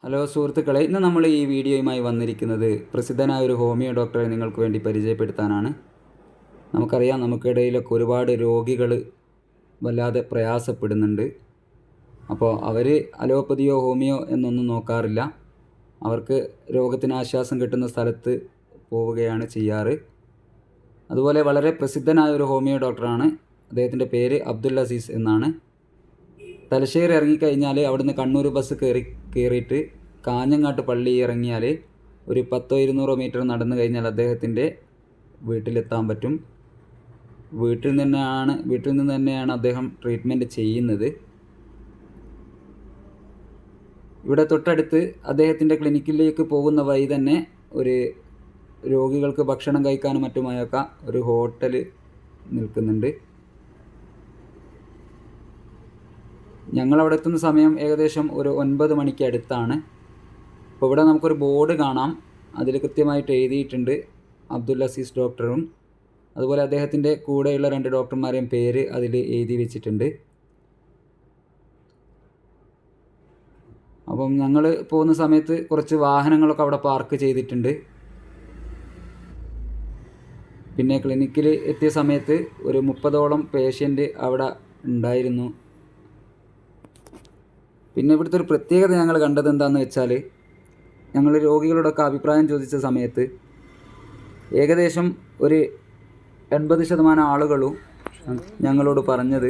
Hello സുഹൃത്തുക്കളെ, ഇന്ന് നമ്മൾ ഈ വീഡിയോയുമായി വന്നിരിക്കുന്നത് പ്രസിദ്ധനായ ഒരു ഹോമിയോ ഡോക്ടറെ നിങ്ങൾക്ക് വേണ്ടി പരിചയപ്പെടുത്താനാണ്. നമുക്കറിയാം, നമുക്കിടയിലൊക്കെ ഒരുപാട് രോഗികൾ വല്ലാതെ പ്രയാസപ്പെടുന്നുണ്ട്. അപ്പോൾ അവർ അലോപ്പതിയോ ഹോമിയോ എന്നൊന്നും നോക്കാറില്ല. അവർക്ക് രോഗത്തിന് ആശ്വാസം കിട്ടുന്ന സ്ഥലത്ത് പോവുകയാണ് ചെയ്യാറ്. അതുപോലെ വളരെ പ്രസിദ്ധനായ ഒരു ഹോമിയോ ഡോക്ടറാണ്. അദ്ദേഹത്തിൻ്റെ പേര് അബ്ദുൽ അസീസ് എന്നാണ്. തലശ്ശേരി ഇറങ്ങിക്കഴിഞ്ഞാൽ അവിടുന്ന് കണ്ണൂർ ബസ് കയറിയിട്ട് കാഞ്ഞങ്ങാട്ട് പള്ളി ഇറങ്ങിയാൽ ഒരു 100-200 മീറ്റർ നടന്നു കഴിഞ്ഞാൽ അദ്ദേഹത്തിൻ്റെ വീട്ടിലെത്താൻ പറ്റും. വീട്ടിൽ നിന്ന് തന്നെയാണ് അദ്ദേഹം ട്രീറ്റ്മെൻറ്റ് ചെയ്യുന്നത്. ഇവിടെ തൊട്ടടുത്ത് അദ്ദേഹത്തിൻ്റെ ക്ലിനിക്കിലേക്ക് പോകുന്ന വഴി തന്നെ ഒരു രോഗികൾക്ക് ഭക്ഷണം കഴിക്കാനും മറ്റുമായൊക്കെ ഒരു ഹോട്ടൽ നിൽക്കുന്നുണ്ട്. ഞങ്ങളവിടെ എത്തുന്ന സമയം ഏകദേശം ഒരു 9 മണിക്ക് അടുത്താണ്. അപ്പോൾ ഇവിടെ നമുക്കൊരു ബോർഡ് കാണാം. അതിൽ കൃത്യമായിട്ട് എഴുതിയിട്ടുണ്ട് അബ്ദുൽ അസീസ് ഡോക്ടറും അതുപോലെ അദ്ദേഹത്തിൻ്റെ കൂടെയുള്ള 2 ഡോക്ടർമാരെയും പേര് അതിൽ എഴുതി വെച്ചിട്ടുണ്ട്. അപ്പം ഞങ്ങൾ പോകുന്ന സമയത്ത് കുറച്ച് വാഹനങ്ങളൊക്കെ അവിടെ പാർക്ക് ചെയ്തിട്ടുണ്ട്. പിന്നെ ക്ലിനിക്കിൽ എത്തിയ സമയത്ത് ഒരു 30ഓളം പേഷ്യൻ്റ് അവിടെ ഉണ്ടായിരുന്നു. പിന്നെ ഇവിടുത്തെ ഒരു പ്രത്യേകത ഞങ്ങൾ കണ്ടത് എന്താണെന്ന് വെച്ചാൽ, ഞങ്ങൾ രോഗികളോടൊക്കെ അഭിപ്രായം ചോദിച്ച സമയത്ത് ഏകദേശം ഒരു 80% ആളുകളും ഞങ്ങളോട് പറഞ്ഞത്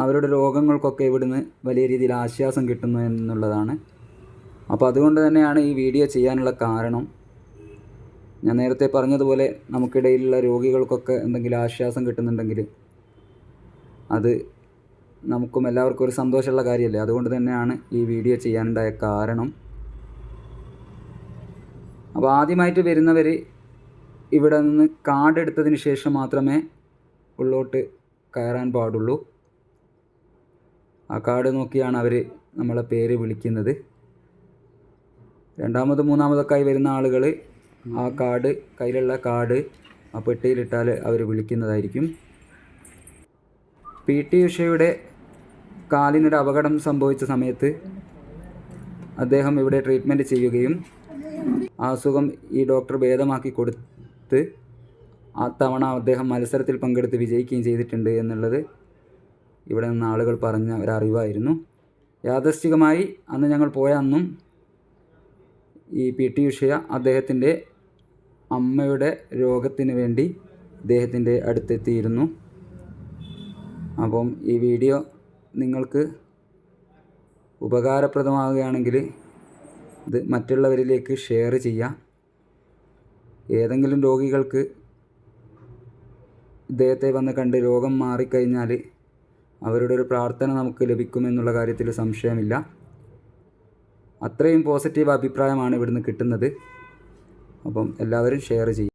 അവരുടെ രോഗങ്ങൾക്കൊക്കെ ഇവിടുന്ന് വലിയ രീതിയിൽ ആശ്വാസം കിട്ടുന്നു എന്നുള്ളതാണ്. അപ്പോൾ അതുകൊണ്ട് തന്നെയാണ് ഈ വീഡിയോ ചെയ്യാനുള്ള കാരണം. ഞാൻ നേരത്തെ പറഞ്ഞതുപോലെ നമുക്കിടയിലുള്ള രോഗികൾക്കൊക്കെ എന്തെങ്കിലും ആശ്വാസം കിട്ടുന്നുണ്ടെങ്കിൽ അത് നമുക്കും എല്ലാവർക്കും ഒരു സന്തോഷമുള്ള കാര്യമല്ലേ. അതുകൊണ്ട് തന്നെയാണ് ഈ വീഡിയോ ചെയ്യാനുണ്ടായ കാരണം. അപ്പോൾ ആദ്യമായിട്ട് വരുന്നവർ ഇവിടെ നിന്ന് കാർഡ് എടുത്തതിന് ശേഷം മാത്രമേ ഉള്ളോട്ട് കയറാൻ പാടുള്ളൂ. ആ കാർഡ് നോക്കിയാണ് അവർ നമ്മളെ പേര് വിളിക്കുന്നത്. രണ്ടാമതും മൂന്നാമതൊക്കെ ആയി വരുന്ന ആളുകൾ ആ കാർഡ്, കയ്യിലുള്ള കാർഡ് ആ പെട്ടിയിലിട്ടാൽ അവർ വിളിക്കുന്നതായിരിക്കും. PT ഉഷയുടെ കാലിനൊരു അപകടം സംഭവിച്ച സമയത്ത് അദ്ദേഹം ഇവിടെ ട്രീറ്റ്മെൻറ്റ് ചെയ്യുകയും ആ അസുഖം ഈ ഡോക്ടർ ഭേദമാക്കി കൊടുത്ത് ആ തവണ അദ്ദേഹം മത്സരത്തിൽ പങ്കെടുത്ത് വിജയിക്കുകയും ചെയ്തിട്ടുണ്ട് എന്നുള്ളത് ഇവിടെ നിന്ന് ആളുകൾ പറഞ്ഞ ഒരറിവായിരുന്നു. യാദൃശ്ചികമായി അന്ന് ഞങ്ങൾ പോയ അന്നും ഈ PT ഉഷയ അദ്ദേഹത്തിൻ്റെ അമ്മയുടെ രോഗത്തിന് വേണ്ടി അദ്ദേഹത്തിൻ്റെ അടുത്തെത്തിയിരുന്നു. അപ്പം ഈ വീഡിയോ നിങ്ങൾക്ക് ഉപകാരപ്രദമാവുകയാണെങ്കിൽ ഇത് മറ്റുള്ളവരിലേക്ക് ഷെയർ ചെയ്യാം. ഏതെങ്കിലും രോഗികൾക്ക് ഇദ്ദേഹത്തെ വന്ന് കണ്ട് രോഗം മാറിക്കഴിഞ്ഞാൽ അവരുടെ ഒരു പ്രാർത്ഥന നമുക്ക് ലഭിക്കുമെന്നുള്ള കാര്യത്തിൽ സംശയമില്ല. അത്രയും പോസിറ്റീവ് അഭിപ്രായമാണ് ഇവിടുന്ന് കിട്ടുന്നത്. അപ്പം എല്ലാവരും ഷെയർ ചെയ്യും.